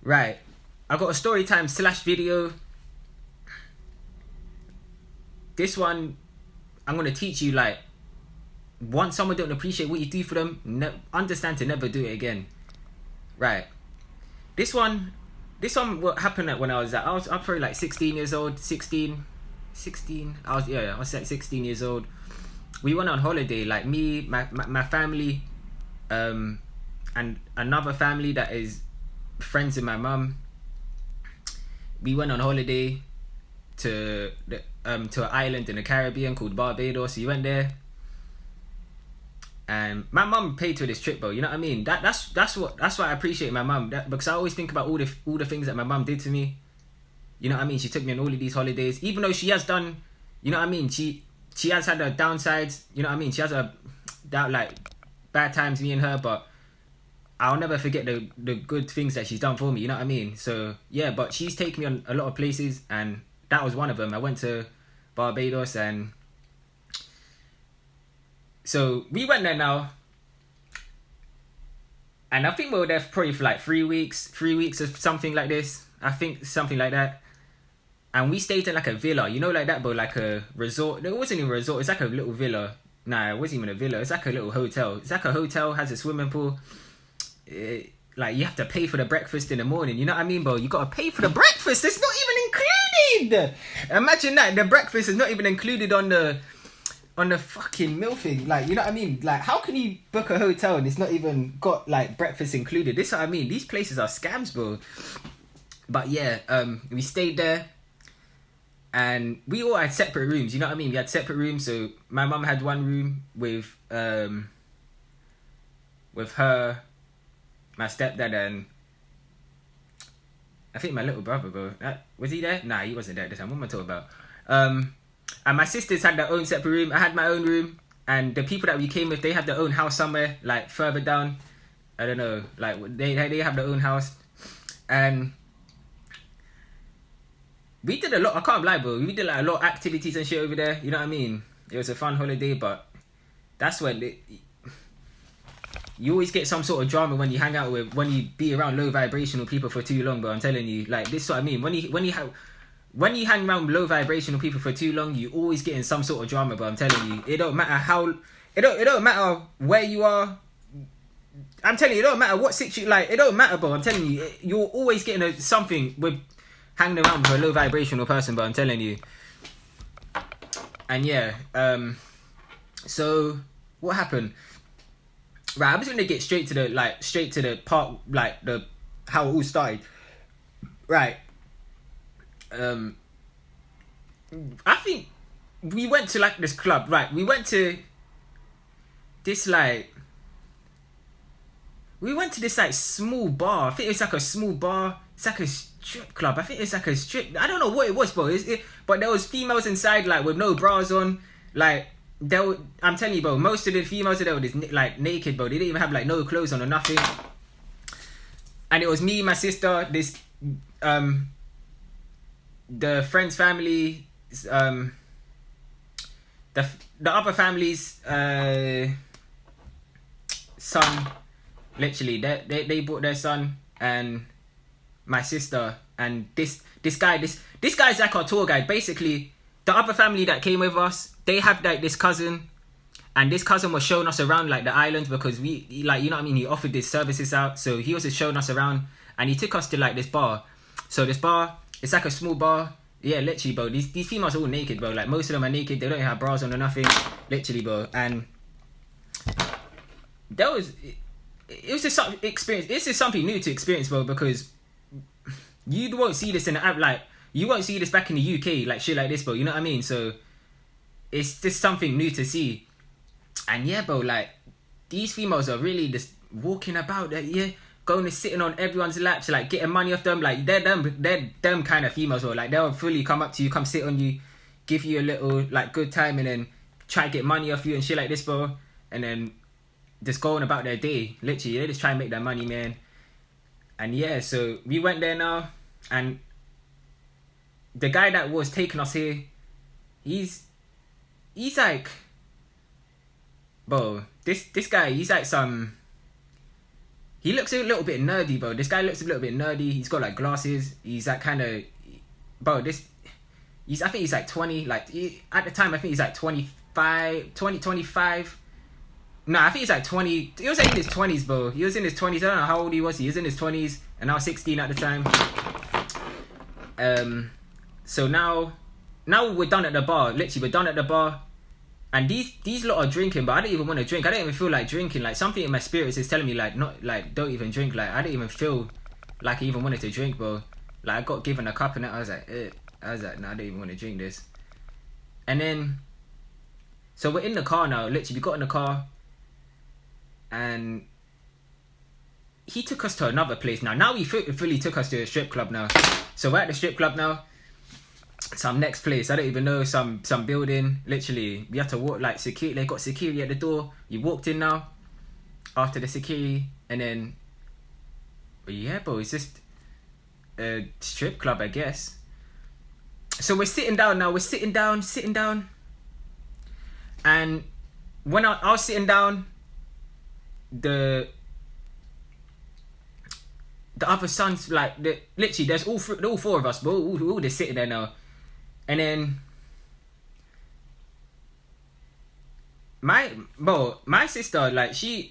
Right. I got a story time slash video. This one, I'm gonna teach you like, once someone don't appreciate what you do for them, understand to never do it again. Right. This one, what happened at when I'm probably like 16 years old, 16. I was like 16 years old. We went on holiday, like me, my family, and another family that is friends with my mum. We went on holiday to an island in the Caribbean called Barbados. We went there, and my mum paid for this trip, bro. You know what I mean? That's why I appreciate my mum. Because I always think about all the things that my mum did to me. You know what I mean? She took me on all of these holidays, even though she has done. You know what I mean? She has had her downsides. You know what I mean? She has like bad times, me and her, but I'll never forget the good things that she's done for me. You know what I mean? So yeah, but she's taken me on a lot of places, and that was one of them. I went to Barbados, and so we went there now, and I think we were there probably for like 3 weeks or something like this. I think something like that. And we stayed in like a villa, you know, like that, but like a resort. It wasn't even a resort. It's like a little villa. Nah, it wasn't even a villa. It's like a little hotel. It's like a hotel, has a swimming pool. Like you have to pay for the breakfast in the morning. You know what I mean, bro? You gotta pay for the breakfast. It's not even included. Imagine that the breakfast is not even included on the fucking meal thing. Like, you know what I mean? Like, how can you book a hotel and it's not even got like breakfast included? This is what I mean. These places are scams, bro. But yeah, we stayed there. And we all had separate rooms, you know what I mean? We had separate rooms, so my mum had one room with her, my stepdad, and I think my little brother, bro. Was he there? Nah, he wasn't there this time. What am I talking about? And my sisters had their own separate room. I had my own room, and the people that we came with, they had their own house somewhere, like further down. I don't know, like they have their own house, and we did a lot. I can't lie, bro. We did like a lot of activities and shit over there. You know what I mean? It was a fun holiday, but that's when you always get some sort of drama when you hang out with, when you be around low vibrational people for too long. But I'm telling you, like, this is what I mean. When you hang around low vibrational people for too long, you always get in some sort of drama. But I'm telling you, it don't matter how, it don't matter where you are. I'm telling you, it don't matter what situation. Like, it don't matter, bro. I'm telling you, you're always getting something with hanging around with a low vibrational person, but I'm telling you. And yeah, so what happened? Right, I'm just gonna get straight to the part, like how it all started. Right. I think we went to like this club, right? We went to this like small bar. I think it's like a small bar. It's like a strip club. I think it's like a strip. I don't know what it was, bro. But there was females inside, like with no bras on. Like I'm telling you, bro. Most of the females there were just like naked, bro. They didn't even have like no clothes on or nothing. And it was me, my sister, this the friend's family, the other family's son. Literally, they brought their son and my sister, and this guy's like our tour guide. Basically, the other family that came with us, they have like this cousin, and this cousin was showing us around like the island, because we like, you know what I mean, he offered his services out, so he was just showing us around, and he took us to like this bar. So this bar, it's like a small bar. Yeah, literally, bro. These females are all naked, bro. Like, most of them are naked. They don't even have bras on or nothing. Literally, bro. And that was, it was just something experience. This is something new to experience, bro, because you won't see this in the app. Like, you won't see this back in the UK, like shit like this, bro. You know what I mean? So it's just something new to see. And yeah, bro, like, these females are really just walking about, yeah, going and sitting on everyone's laps, like getting money off them. Like, they're them kind of females, bro. Like, they'll fully come up to you, come sit on you, give you a little like good time, and then try to get money off you and shit like this, bro. And then just going about their day. Literally, they just try and make their money, man. And yeah, so we went there now, and the guy that was taking us here, he's like, bro, this guy, he's like some, he looks a little bit nerdy, bro. This guy looks a little bit nerdy. He's got like glasses. He's that kind of, bro. I think he's like 20. Like at the time, I think he's like 25. No, I think he's like 20. He was like in his 20s, bro. He was in his 20s. I don't know how old he was. He was in his 20s, and I was 16 at the time. So now we're done at the bar. Literally, we're done at the bar. And these lot are drinking, but I don't even want to drink. I don't even feel like drinking. Like something in my spirits is telling me like not like don't even drink. Like I don't even feel like I even wanted to drink, bro. Like I got given a cup and I was like, nah, I don't even want to drink this. And then, so we're in the car now. Literally, we got in the car, and he took us to another place. Now he fully took us to a strip club now. So we're at the strip club now. Some next place, I don't even know, some building. Literally, we had to walk like security. They got security at the door. You walked in now after the security, and then, but yeah, bro, it's just a strip club, I guess. So we're sitting down now. We're sitting down, and when I was sitting down, the other sons, like literally, there's all four of us, bro. All just sitting there now. And then my sister, like she's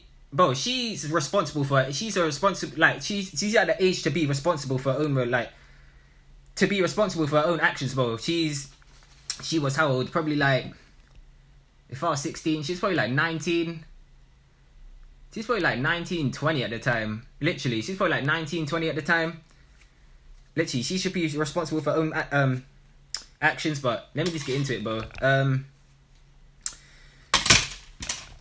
responsible for, she's a responsible, like she's at the age to be responsible for her own, like to be responsible for her own actions, bro. She was how old? Probably like, if I was 16, she's probably like 19. She's probably like 19, 20 at the time. Literally, she's probably like 19, 20 at the time. Literally, she should be responsible for her own actions, but let me just get into it, bro.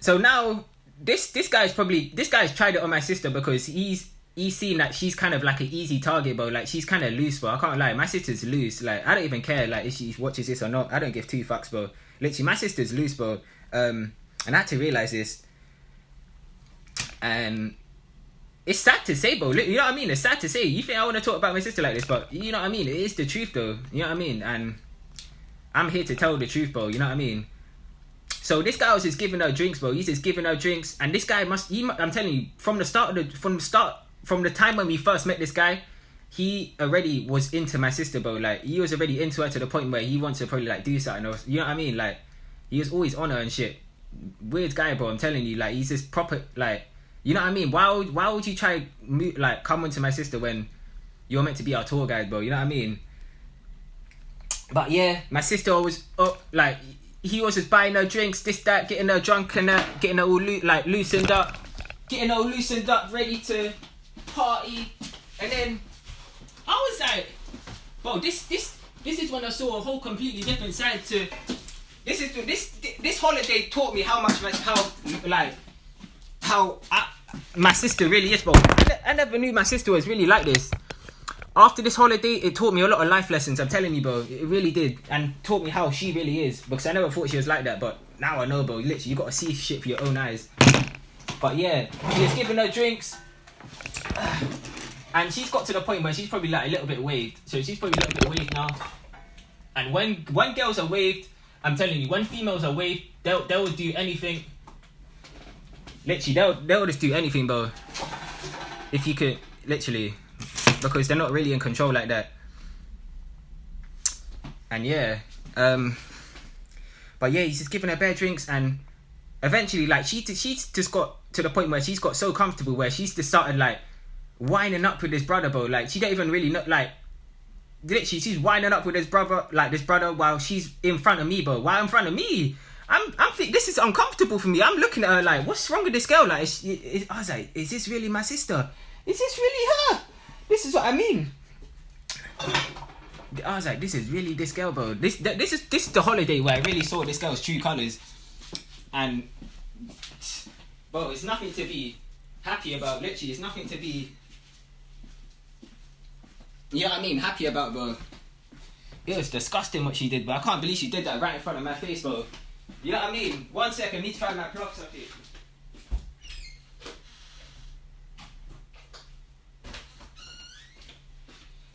So now this guy's tried it on my sister because he's seen that she's kind of like an easy target, bro. Like she's kind of loose, bro. I can't lie, my sister's loose. Like I don't even care like if she watches this or not. I don't give two fucks, bro. Literally, my sister's loose, bro. And I had to realize this, and it's sad to say, bro. You know what I mean? It's sad to say. You think I want to talk about my sister like this, but you know what I mean? It is the truth, though. You know what I mean? And I'm here to tell the truth, bro. You know what I mean? So this guy was just giving her drinks, bro. He's just giving her drinks, and this guy I'm telling you, from the time when we first met this guy, he already was into my sister, bro. Like he was already into her to the point where he wants to probably like do something else. You know what I mean? Like he was always on her and shit. Weird guy, bro. I'm telling you, like he's just proper, like, you know what I mean? Why would you try like come into my sister when you're meant to be our tour guide, bro? You know what I mean? But yeah, my sister was like, he was just buying her drinks, this, that, getting her drunk and that, getting her all loosened up, ready to party. And then I was like, bro, this is when I saw a whole completely different side to. This holiday taught me how my sister really is, bro. I never knew my sister was really like this. After this holiday, it taught me a lot of life lessons. I'm telling you, bro. It really did. And taught me how she really is. Because I never thought she was like that. But now I know, bro. Literally, you got to see shit for your own eyes. But yeah, she was giving her drinks. And she's got to the point where she's probably like a little bit waved. So she's probably a little bit waved now. And when girls are waved, I'm telling you, when females are waved, they'll do anything. Literally, they'll just do anything, bro. If you could, literally. Because they're not really in control like that. And yeah, but yeah, he's just giving her bare drinks, and eventually, like, she's just got to the point where she's got so comfortable where she's just started like winding up with this brother, bro. Like she don't even really know, like, literally she's winding up with this brother while she's in front of me, bro. While in front of me, I'm thinking this is uncomfortable for me. I'm looking at her like, what's wrong with this girl? Like, I was like, is this really my sister? Is this really her? This is what I mean. I was like, this is really this girl, bro. This is the holiday where I really saw this girl's true colours. And, bro, it's nothing to be happy about. Literally, it's nothing to be, you know what I mean, happy about, bro. It was disgusting what she did, but I can't believe she did that right in front of my face, bro. You know what I mean? 1 second, I need to find my plugs up here.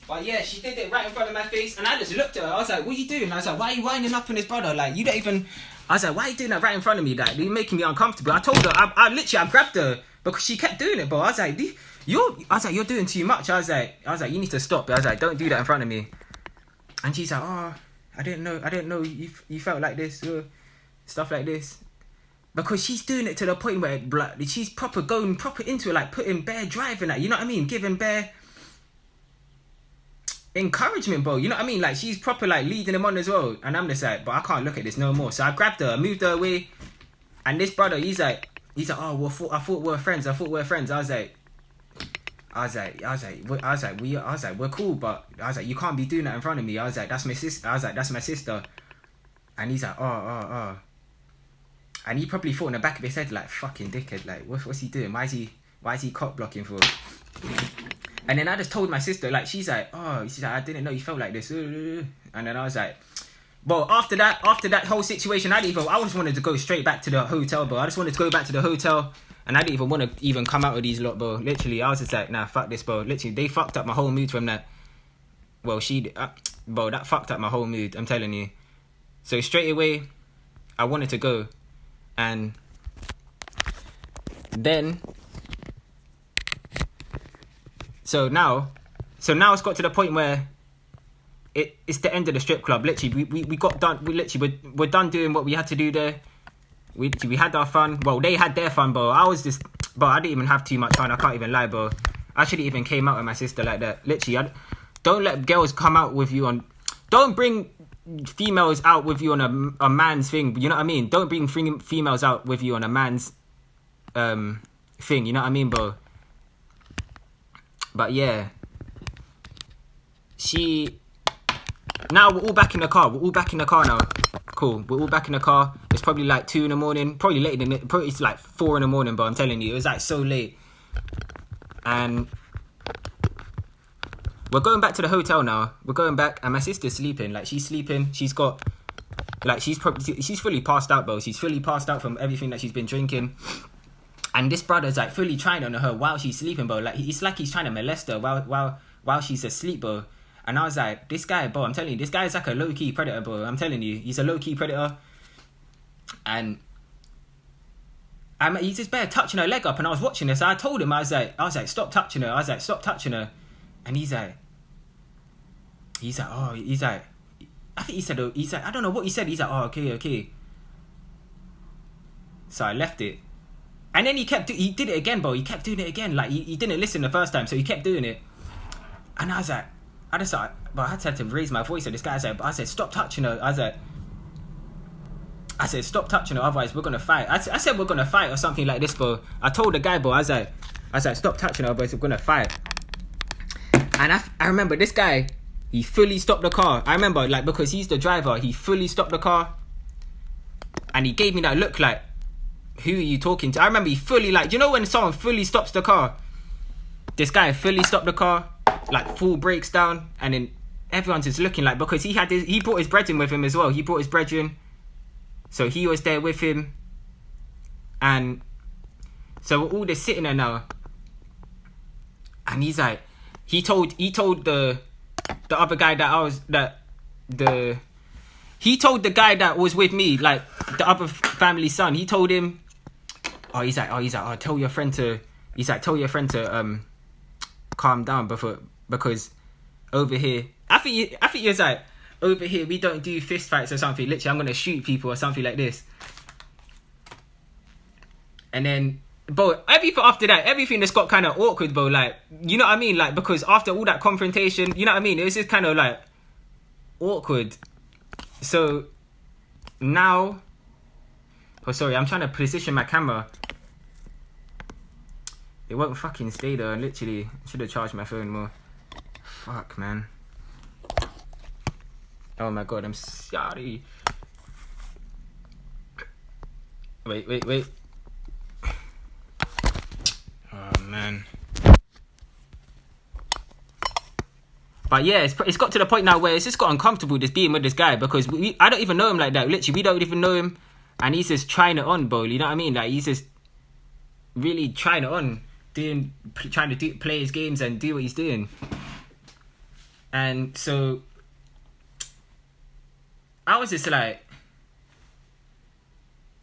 But yeah, she did it right in front of my face, and I just looked at her. I was like, what are you doing? I was like, why are you winding up on this brother? Like, you don't even. I was like, why are you doing that right in front of me? Like, you're making me uncomfortable. I told her, I literally grabbed her because she kept doing it, bro. I was like, you're doing too much. I was like, you need to stop. I was like, don't do that in front of me. And she's like, oh, I didn't know you felt like this, stuff like this. Because she's doing it to the point where she's going into it, like putting bare drive in that, you know what I mean? Giving bare encouragement, bro. You know what I mean? Like, she's proper like leading him on as well. And I'm just like, but I can't look at this no more. So I grabbed her, I moved her away. And this brother, he's like, oh, well, I thought we were friends. I was like, we're cool, but I was like, you can't be doing that in front of me. I was like, that's my sister. And he's like, oh. And he probably thought in the back of his head, like, fucking dickhead, like, what's he doing? Why is he cock blocking for? And then I just told my sister, like, she's like, I didn't know you felt like this. And then I was like, well, after that whole situation, I just wanted to go straight back to the hotel, bro. I just wanted to go back to the hotel, and I didn't even want to even come out of these lot, bro. Literally, I was just like, nah, fuck this, bro. Literally, they fucked up my whole mood from that. Well, bro, that fucked up my whole mood, I'm telling you. So straight away, I wanted to go. And then, so now it's got to the point where it's the end of the strip club. Literally, we got done. We're done doing what we had to do there. We had our fun. Well, they had their fun, bro. I didn't even have too much fun. I can't even lie, bro. I shouldn't even came out with my sister like that. Literally, don't let girls come out with you on. Don't bring females out with you on a man's thing. You know what I mean? Don't bring females out with you on a man's thing. You know what I mean, bro? But yeah, now we're all back in the car. We're all back in the car now. Cool. We're all back in the car. It's probably like 2 a.m. Probably later than it. Probably it's like 4 a.m. But I'm telling you, it was like so late. And we're going back to the hotel now. We're going back, and my sister's sleeping. Like, she's sleeping. She's fully passed out, bro. She's fully passed out from everything that she's been drinking. And this brother's like fully trying on her while she's sleeping, bro. Like, it's like he's trying to molest her while she's asleep, bro. And I was like, this guy, bro, I'm telling you, this guy is like a low-key predator, bro. I'm telling you, he's a low-key predator. And he's just bare touching her leg up, and I was watching this. I told him, I was like, stop touching her. And he's like, I think he's like, I don't know what he said. He's like, oh, okay. So I left it. And then he did it again, bro. He kept doing it again. Like, he didn't listen the first time, so he kept doing it. And I was like, but I had to raise my voice at this guy. I said, stop touching her. I said, stop touching her, otherwise we're gonna fight. I said we're gonna fight or something like this, bro. I told the guy, bro, I was like, stop touching her, otherwise we're gonna fight. And I remember this guy, he fully stopped the car. I remember, like, because he's the driver, he fully stopped the car. And he gave me that look like, who are you talking to? I remember he fully, like, you know when someone fully stops the car? This guy fully stopped the car, like, full brakes down, and then everyone's just looking like, because he brought his brethren with him as well. He brought his brethren, so he was there with him. And so we're all just sitting there now. And he's like, he told the other guy he told the guy that was with me, like, the other family's son, he told him, tell your friend to calm down because over here, I think he was like, over here we don't do fist fights or something. Literally, I'm gonna shoot people or something like this. And then, bro, everything just got kind of awkward, bro. Like, you know what I mean? Like, because after all that confrontation, you know what I mean? It was just kind of like awkward. So now, sorry, I'm trying to position my camera. It won't fucking stay there. Literally, I should have charged my phone more. Fuck, man. Oh my god, I'm sorry. Wait. Oh man. But yeah, it's got to the point now where it's just got uncomfortable just being with this guy, because I don't even know him like that. Literally, we don't even know him, and he's just trying it on, bro. You know what I mean? Like, he's just really trying it on, trying to play his games and do what he's doing. And so I was just like,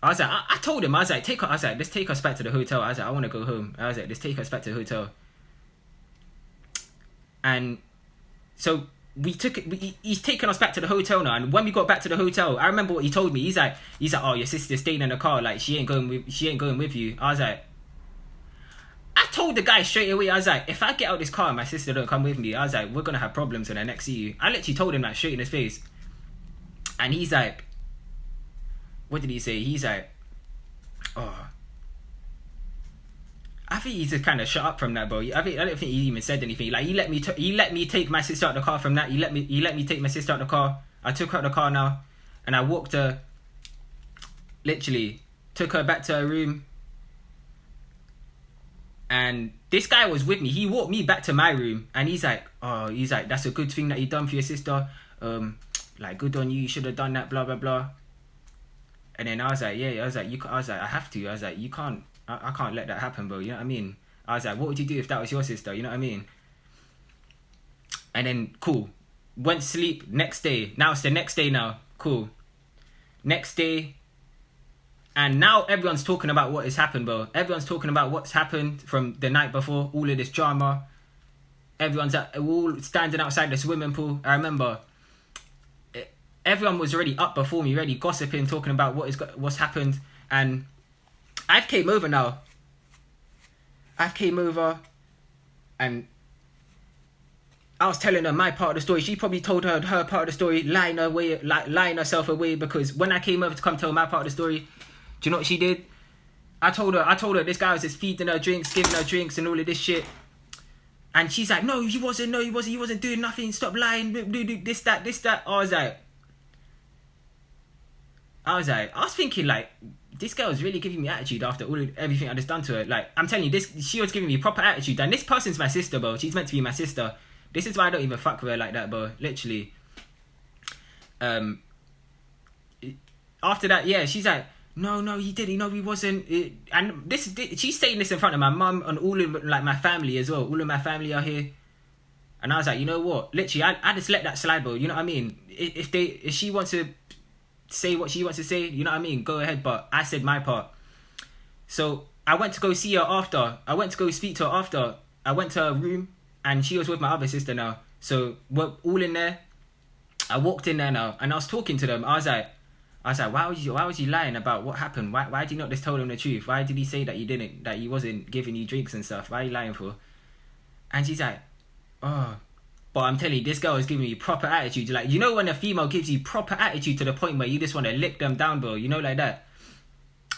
I was like, I told him, I was like, let's take us back to the hotel. I was like, I want to go home. I was like, let's take us back to the hotel. And so he's taken us back to the hotel now. And when we got back to the hotel, I remember what he told me. He's like, oh, your sister's staying in the car. Like, she ain't going with you. I was like, I told the guy straight away. I was like, if I get out of this car and my sister don't come with me, I was like, we're gonna have problems when I next see you. I literally told him that straight in his face. And he's like, what did he say? He's like, oh, I think he just kind of shut up from that, bro. I don't think he even said anything. Like, he let me take my sister out the car from that. He let me take my sister out the car. I took her out the car now, and I walked her. Literally, took her back to her room. And this guy was with me. He walked me back to my room, and he's like, that's a good thing that you done for your sister. Like, good on you. You should have done that. Blah blah blah. And then I was like, yeah. I was like, I have to. I was like, you can't. I can't let that happen, bro. You know what I mean? I was like, what would you do if that was your sister? You know what I mean? And then, cool. Went to sleep. Next day. Now it's the next day now. Cool. Next day. And now everyone's talking about what has happened, bro. Everyone's talking about what's happened from the night before. All of this drama. Everyone's all standing outside the swimming pool. I remember everyone was already up before me, already gossiping, talking about what's happened. And I've came over now. And I was telling her my part of the story. She probably told her part of the story, lying herself away, because when I came over to come tell my part of the story, do you know what she did? I told her this guy was just feeding her drinks, giving her drinks and all of this shit. And she's like, no, he wasn't doing nothing, stop lying, this, that. I was thinking, like, this girl is really giving me attitude after everything I just done to her. Like, I'm telling you, she was giving me proper attitude. And this person's my sister, bro. She's meant to be my sister. This is why I don't even fuck with her like that, bro. Literally. After that, yeah, she's like, no, he didn't. No, he wasn't. And she's saying this in front of my mum and all of, like, my family as well. All of my family are here. And I was like, you know what? Literally, I just let that slide, bro. You know what I mean? If she wants to say what she wants to say, you know what I mean? Go ahead, but I said my part. So I went to go see her after. I went to go speak to her after. I went to her room, and she was with my other sister now. So we're all in there. I walked in there now, and I was talking to them. I was like, why was you lying about what happened? Why did you not just tell them the truth? Why did he say that he wasn't giving you drinks and stuff? Why are you lying for? And she's like, oh. But I'm telling you, this girl is giving me proper attitude. Like, you know when a female gives you proper attitude to the point where you just want to lick them down, bro? You know, like that.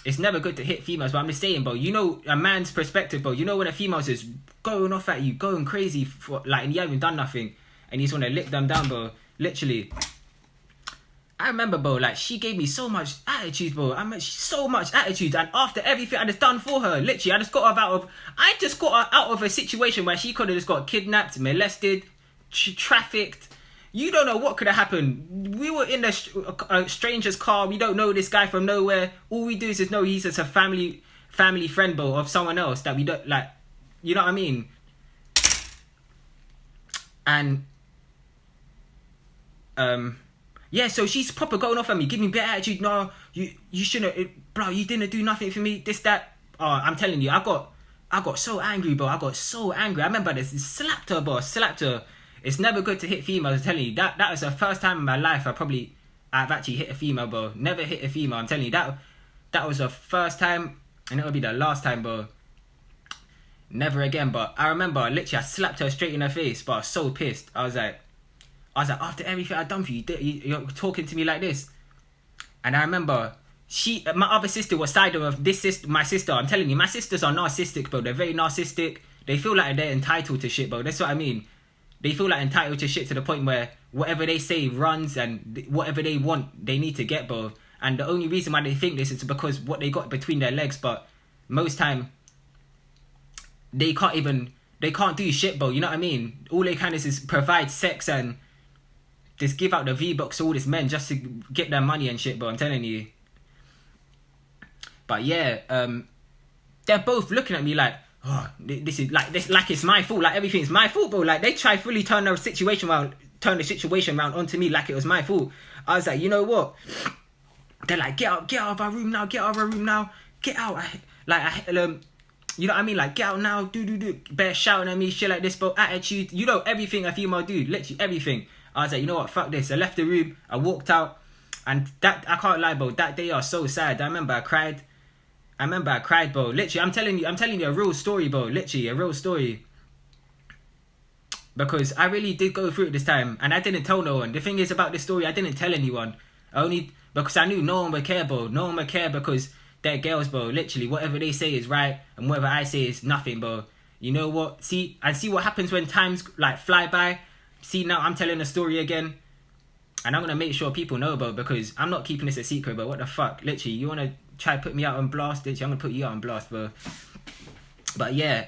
It's never good to hit females, but I'm just saying, bro, you know, a man's perspective, bro. You know when a female's just going off at you, going crazy, and you haven't done nothing, and you just want to lick them down, bro. Literally. I remember, bro, like, she gave me so much attitude, bro. So much attitude. And after everything I just done for her, literally, I just got her out of a situation where she could have just got kidnapped, molested, trafficked. You don't know what could have happened. We were in a stranger's car. We don't know this guy from nowhere. All we do is just know he's just a family friend, bro, of someone else that we don't, like, you know what I mean? And yeah, so she's proper going off at me, giving me bad attitude. No, you shouldn't, bro, you didn't do nothing for me, this, that. Oh, I'm telling you, I got so angry, bro. I got so angry. I remember this, slapped her. It's never good to hit females, I'm telling you. That was the first time in my life I've actually hit a female, bro. Never hit a female, I'm telling you. That was the first time, and it'll be the last time, bro. Never again. But I remember, literally, I slapped her straight in her face, but I was so pissed. I was like, after everything I've done for you, you're talking to me like this. And I remember, my other sister was siding with my sister. I'm telling you, my sisters are narcissistic, bro. They're very narcissistic. They feel like they're entitled to shit, bro. That's what I mean. They feel like entitled to shit to the point where whatever they say runs, and whatever they want, they need to get, bro. And the only reason why they think this is because what they got between their legs. But most time, they can't do shit, bro. You know what I mean? All they can is provide sex and just give out the V-Bucks to all these men just to get their money and shit, bro. I'm telling you. But yeah, they're both looking at me like, oh, this is like it's my fault. Like, everything's my fault, bro. Like, they try fully turn the situation around onto me like it was my fault. I was like, you know what? they're like, get out of our room now, get out of our room now, get out. You know what I mean? Like, get out now, do. Bear shouting at me, shit like this, bro. Attitude, you know, everything a female do, literally everything. I was like, you know what, fuck this. I left the room, I walked out, and that, I can't lie, bro, that day I was so sad. I remember I cried, bro. Literally, I'm telling you a real story, bro. Literally, a real story. Because I really did go through it this time, and I didn't tell no one. The thing is about this story, I didn't tell anyone. Only because I knew no one would care, bro. No one would care because they're girls, bro. Literally, whatever they say is right, and whatever I say is nothing, bro. You know what? See what happens when times like fly by. See, now I'm telling a story again, and I'm gonna make sure people know, bro, because I'm not keeping this a secret, but what the fuck? Literally, you wanna try to put me out on blast? Literally, I'm gonna put you out on blast, bro. But yeah,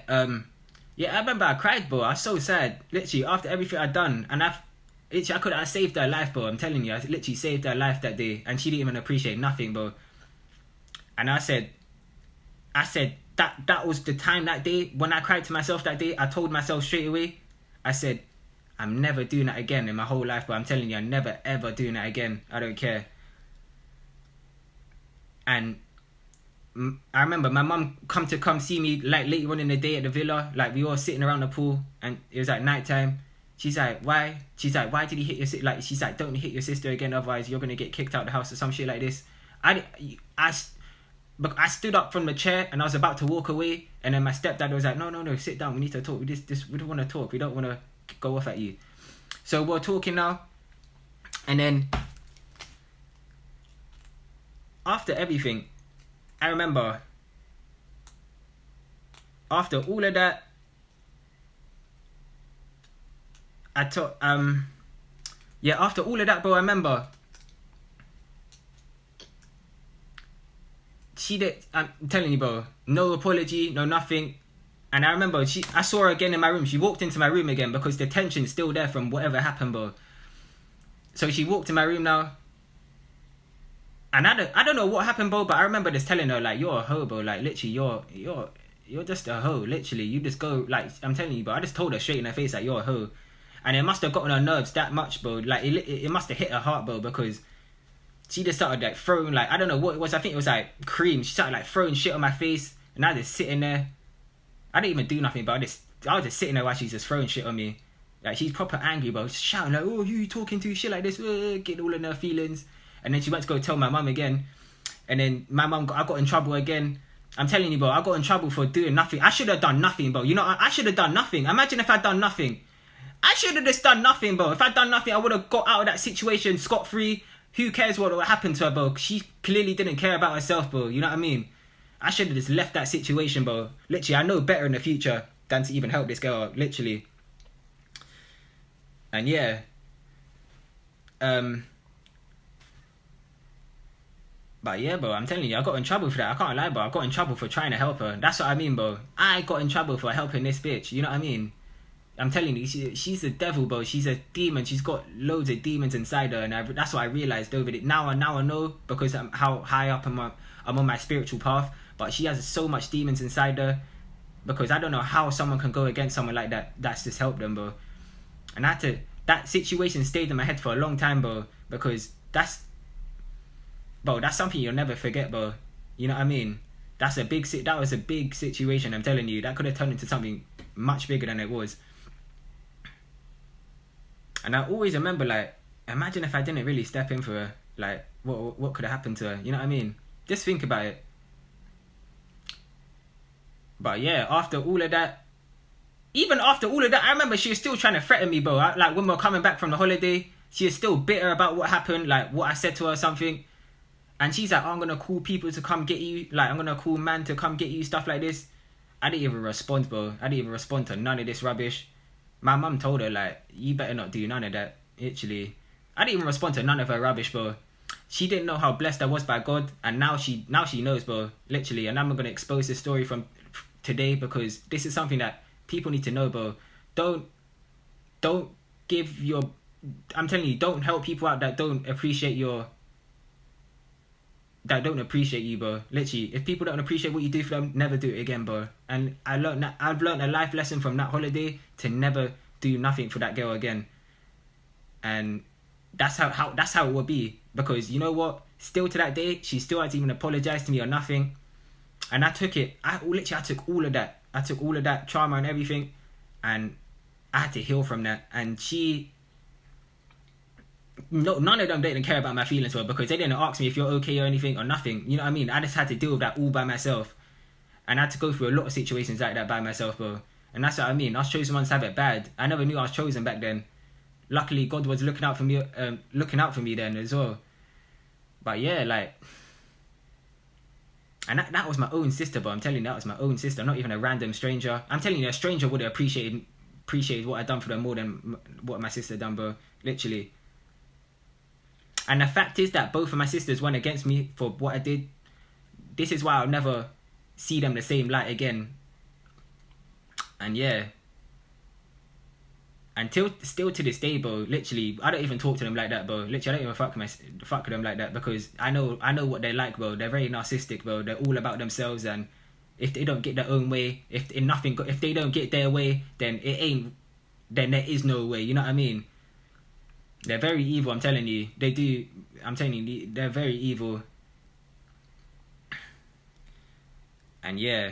yeah, I remember I cried, bro. I was so sad. Literally, after everything I'd done, and I saved her life, bro. I'm telling you, I literally saved her life that day, and she didn't even appreciate nothing, bro. And I said that was the time that day when I cried to myself that day. I told myself straight away, I said, I'm never doing that again in my whole life, but I'm telling you, I'm never ever doing that again. I don't care. And I remember my mum come see me like later on in the day at the villa. Like, we were sitting around the pool, and it was like night time. She's like, why? She's like, why did he hit your sister? Like, she's like, don't hit your sister again, otherwise you're gonna get kicked out of the house or some shit like this. But I stood up from the chair and I was about to walk away, and then my stepdad was like, no, sit down, we need to talk. We don't want to talk. We don't want to go off at you. So we're talking now, and then after everything, I remember after all of that, after all of that, bro, I remember she did. I'm telling you, bro, no apology, no nothing. And I remember I saw her again in my room. She walked into my room again because the tension's still there from whatever happened, bro. So she walked in my room now, and I don't know what happened, bro, but I remember just telling her, like, you're a hoe, bro. Like, literally, you're just a hoe. Literally, you just go, like, I'm telling you, bro. I just told her straight in her face, like, you're a hoe. And it must have gotten her nerves that much, bro. Like, it must have hit her heart, bro, because she just started, like, throwing, like, I don't know what it was. I think it was, like, cream. She started, like, throwing shit on my face, and I just sitting there. I didn't even do nothing, but I was just sitting there while she's just throwing shit on me. Like, she's proper angry, bro. Just shouting, like, oh, who you talking to? Shit like this. Getting all in her feelings. And then she went to go tell my mum again. And then I got in trouble again. I'm telling you, bro, I got in trouble for doing nothing. I should have done nothing, bro. You know, I should have done nothing. Imagine if I'd done nothing. I should have just done nothing, bro. If I'd done nothing, I would have got out of that situation scot-free. Who cares what happened to her, bro? She clearly didn't care about herself, bro. You know what I mean? I should have just left that situation, bro. Literally, I know better in the future than to even help this girl, literally. And yeah. But yeah, bro, I'm telling you, I got in trouble for that. I can't lie, bro. I got in trouble for trying to help her. That's what I mean, bro. I got in trouble for helping this bitch. You know what I mean? I'm telling you, she's a devil, bro. She's a demon. She's got loads of demons inside her, and that's what I realized over it. Now I know because I'm how high up I'm on my spiritual path. But she has so much demons inside her, because I don't know how someone can go against someone like that. That's just helped them, bro. And that situation stayed in my head for a long time, bro, because that's something you'll never forget, bro. You know what I mean? That was a big situation. I'm telling you, that could have turned into something much bigger than it was. And I always remember, like, imagine if I didn't really step in for her. Like, what could have happened to her? You know what I mean? Just think about it. But yeah, after all of that, I remember she was still trying to threaten me, bro. Like, when we were coming back from the holiday, she was still bitter about what happened, like what I said to her or something. And she's like, oh, I'm gonna call people to come get you. Like, I'm gonna call man to come get you, stuff like this. I didn't even respond, bro. I didn't even respond to none of this rubbish. My mum told her, like, you better not do none of that. Literally, I didn't even respond to none of her rubbish, bro. She didn't know how blessed I was by God, and now she knows, bro. Literally, and I'm gonna expose this story from today, because this is something that people need to know, bro. Don't give your... I'm telling you, don't help people out that don't appreciate you, bro. Literally, if people don't appreciate what you do for them, never do it again, bro. And I've learned a life lesson from that holiday to never do nothing for that girl again. And that's how it will be, because you know what? Still to that day, she still hasn't even apologized to me or nothing. And I took it. I took all of that. I took all of that trauma and everything, and I had to heal from that. And none of them didn't care about my feelings, well, because they didn't ask me if you're okay or anything or nothing. You know what I mean? I just had to deal with that all by myself. And I had to go through a lot of situations like that by myself, bro. And that's what I mean. I was chosen ones to have it bad. I never knew I was chosen back then. Luckily, God was looking out for me then as well. But yeah, like, and that was my own sister, bro. I'm telling you, that was my own sister, not even a random stranger. I'm telling you, a stranger would have appreciated what I'd done for them more than what my sister done, bro. Literally. And the fact is that both of my sisters went against me for what I did. This is why I'll never see them the same light again. And yeah. Still to this day, bro, literally, I don't even talk to them like that, bro. Literally, I don't even fuck with them like that, because I know what they're like, bro. They're very narcissistic, bro. They're all about themselves, and if they don't get their own way, if they don't get their way, then there is no way. You know what I mean? They're very evil. I'm telling you, they're very evil. And yeah.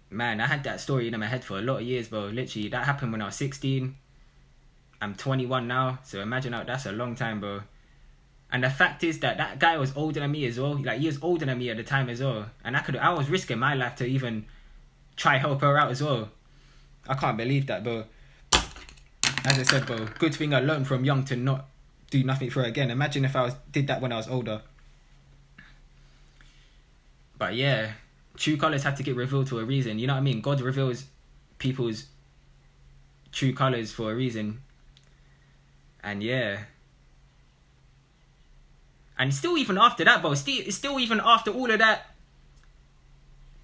Man, I had that story in my head for a lot of years, bro. Literally, that happened when I was 16. I'm 21 now, so imagine that's a long time, bro. And the fact is that guy was older than me as well. Like, he was older than me at the time as well. And I was risking my life to even try help her out as well. I can't believe that, bro. As I said, bro, good thing I learned from young to not do nothing for her again. Imagine if did that when I was older. But yeah. True colours have to get revealed for a reason. You know what I mean? God reveals people's true colours for a reason. And yeah. And still even after that, bro. Still even after all of that.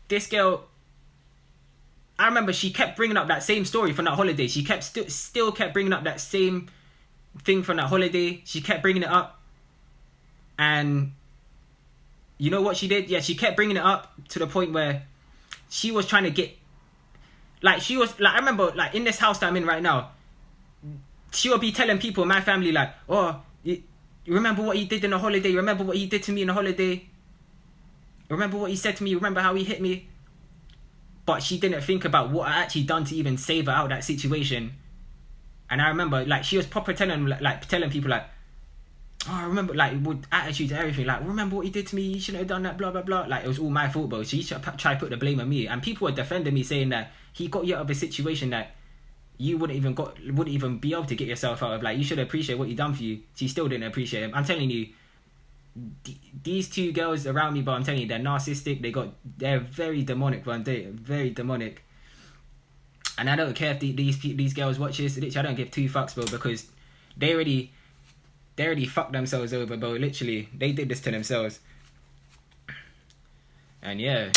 This girl, I remember she kept bringing up that same story from that holiday. She still kept bringing up that same thing from that holiday. She kept bringing it up. And you know what she did? Yeah, she kept bringing it up to the point where she was trying to get... I remember, like, in this house that I'm in right now, she would be telling people in my family, like, oh, you remember what he did in the holiday? Remember what he did to me in the holiday? Remember what he said to me? Remember how he hit me? But she didn't think about what I actually done to even save her out of that situation. And I remember, like, she was proper telling people, like, oh, I remember, like, with attitude to everything, like, remember what he did to me, you shouldn't have done that, blah, blah, blah. Like, it was all my fault, bro. She tried to put the blame on me. And people were defending me, saying that he got you out of a situation that you wouldn't even be able to get yourself out of. Like, you should appreciate what he done for you. She still didn't appreciate him. I'm telling you, these two girls around me, bro, I'm telling you, they're narcissistic. They're very demonic, bro. They're very demonic. And I don't care if these girls watch this. Literally, I don't give two fucks, bro, because they already fucked themselves over, bro. Literally, they did this to themselves. And yeah,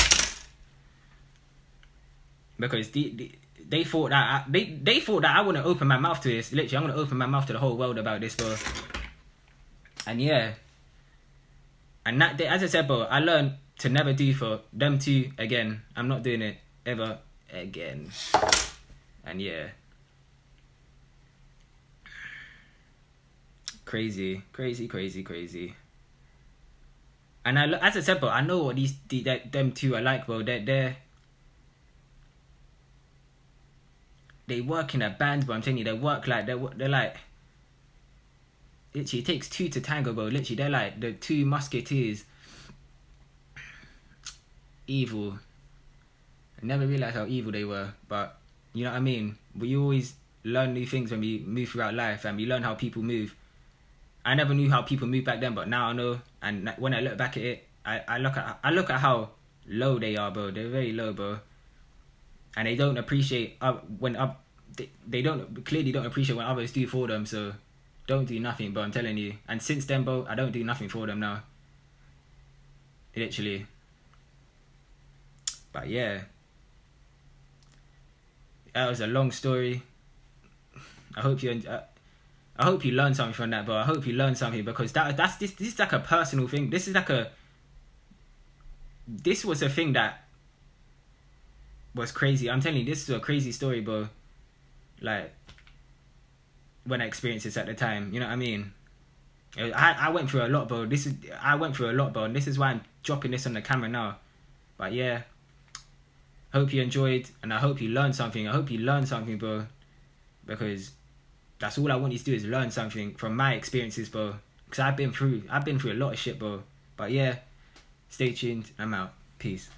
because they thought that they thought that I wouldn't open my mouth to this. Literally, I'm gonna open my mouth to the whole world about this, bro. And yeah, and that day, as I said, bro, I learned to never do for them two again. I'm not doing it ever again. And yeah. Crazy. And as I said, bro, I know what them two are like, bro. They work in a band, bro. I'm telling you, they work like they're like. Literally, it takes two to tango, bro. Literally, they're like the two musketeers. Evil. I never realized how evil they were, but you know what I mean. We always learn new things when we move throughout life, and we learn how people move. I never knew how people moved back then, but now I know. And when I look back at it, I look at how low they are, bro. They're very low, bro. And they don't appreciate they clearly don't appreciate when others do for them. So don't do nothing, bro. I'm telling you. And since then, bro, I don't do nothing for them now. Literally. But yeah, that was a long story. I hope you learned something from that, bro. I hope you learned something, because this is like a personal thing. This was a thing that was crazy. I'm telling you, this is a crazy story, bro. Like, when I experienced this at the time, you know what I mean? I went through a lot, bro. I went through a lot, bro, and this is why I'm dropping this on the camera now. But yeah, hope you enjoyed, and I hope you learned something. I hope you learned something, bro, because that's all I want you to do is learn something from my experiences, bro. Because I've been through a lot of shit, bro. But yeah, stay tuned. I'm out. Peace.